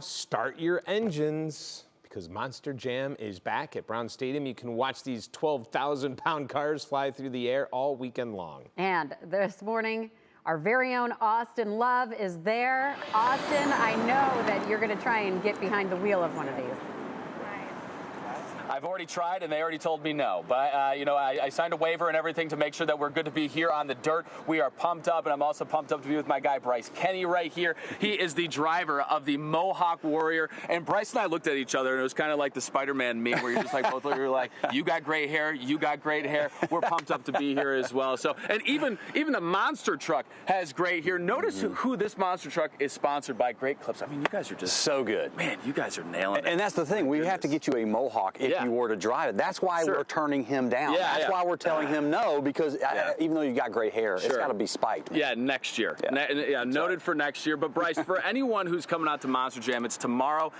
Start your engines because Monster Jam is back at Brown Stadium. You can watch these 12,000-pound cars fly through the air all weekend long. And this morning, our very own Austin Love is there. Austin, I know that you're going to try and get behind the wheel of one of these. I've already tried, and they already told me no. But, I signed a waiver and everything to make sure that we're good to be here on the dirt. We are pumped up, and I'm also pumped up to be with my guy, Bryce Kenny, right here. He is the driver of the Mohawk Warrior. And Bryce and I looked at each other, and it was kind of like the Spider-Man meme where you're just like, both of you are like, you got great hair, you got great hair. We're pumped up to be here as well. So, and even the monster truck has great hair. Notice who this monster truck is sponsored by. Great Clips. I mean, you guys are just so good. Man, you guys are nailing it. And that's the thing. We have to get you a Mohawk if you were to drive it. That's why we're turning him down. That's why we're telling him no, because even though you got gray hair, it's got to be spiked. Yeah, next year. Noted for next year. But Bryce, for anyone who's coming out to Monster Jam, it's tomorrow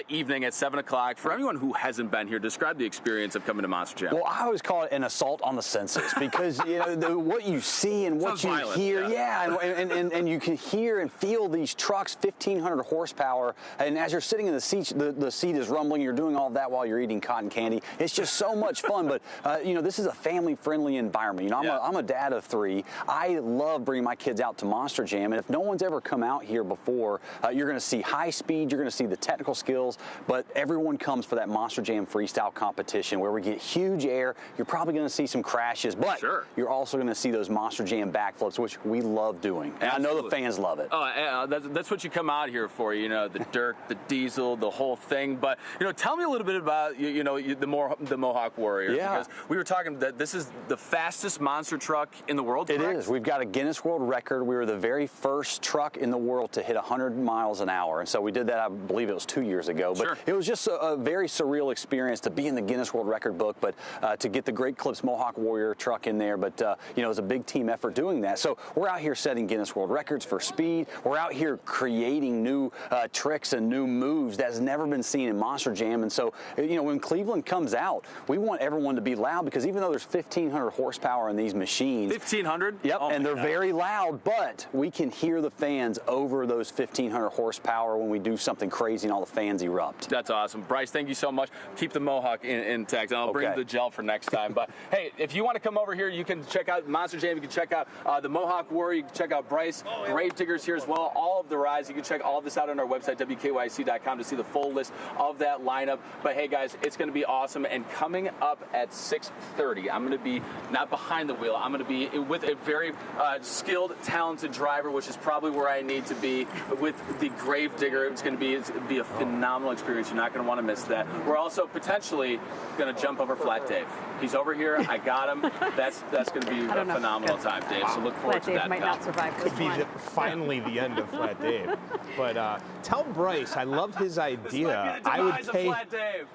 evening at 7 o'clock. For anyone who hasn't been here, describe the experience of coming to Monster Jam. Well, I always call it an assault on the senses because what you see and what you hear, and you can hear and feel these trucks, 1,500 horsepower, and as you're sitting in the seat is rumbling. You're doing all that while you're eating cotton candy. It's just so much fun, but this is a family-friendly environment. I'm a dad of 3. I love bringing my kids out to Monster Jam, and if no one's ever come out here before, you're going to see high speed, you're going to see the technical skills, but everyone comes for that Monster Jam freestyle competition where we get huge air. You're probably going to see some crashes, but you're also going to see those Monster Jam backflips, which we love doing, and I know the fans love it. Oh, that's what you come out here for, the dirt, the diesel, the whole thing. But tell me a little bit about the Mohawk Warrior. Because we were talking that this is the fastest monster truck in the world. It is. We've got a Guinness World Record. We were the very first truck in the world to hit 100 miles an hour, and so we did that. I believe it was 2 years ago. But it was just a very surreal experience to be in the Guinness World Record book, but to get the Great Clips Mohawk Warrior truck in there. But it was a big team effort doing that. So we're out here setting Guinness World Records for speed. We're out here creating new tricks and new moves that's never been seen in Monster Jam. And so when Cleveland comes out, we want everyone to be loud because even though there's 1,500 horsepower in these machines. 1,500? Yep, and they're very loud, but we can hear the fans over those 1,500 horsepower when we do something crazy and all the fans erupt. That's awesome. Bryce, thank you so much. Keep the Mohawk intact, and I'll bring the gel for next time. But, hey, if you want to come over here, you can check out Monster Jam. You can check out the Mohawk Warrior. You can check out Bryce. Gravedigger's here as well. All of the rides. You can check all of this out on our website, WKYC.com, to see the full list of that lineup. But, hey, guys, it's going to be awesome. And coming up at 6:30, I'm going to be not behind the wheel. I'm going to be with a very skilled, talented driver, which is probably where I need to be, with the Gravedigger. It's going to be a phenomenal experience. You're not going to want to miss that. We're also potentially going to jump over Flat Dave. He's over here. I got him. That's going to be a phenomenal time, Dave. So look forward to that. Flat Dave might not survive this one. Could be finally the end of Flat Dave. But tell Bryce, I love his idea. I would pay Flat Dave.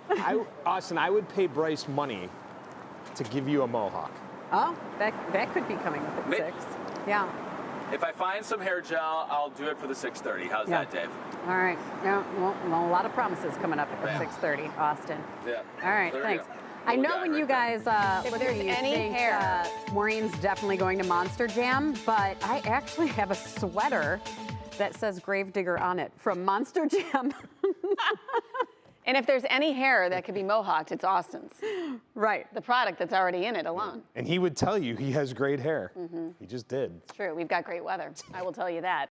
Austin, I would pay Bryce money to give you a Mohawk. Oh, that could be coming up at 6. Yeah. If I find some hair gel, I'll do it for the 6:30. How's that, Dave? All right. Yeah, well, a lot of promises coming up at 6:30, Austin. Yeah. All right, thanks. I know when you guys, if there's any hair, Maureen's definitely going to Monster Jam, but I actually have a sweater that says Gravedigger on it from Monster Jam. And if there's any hair that could be mohawked, it's Austin's. Right. The product that's already in it alone. And he would tell you he has great hair. He just did. It's true. We've got great weather. I will tell you that.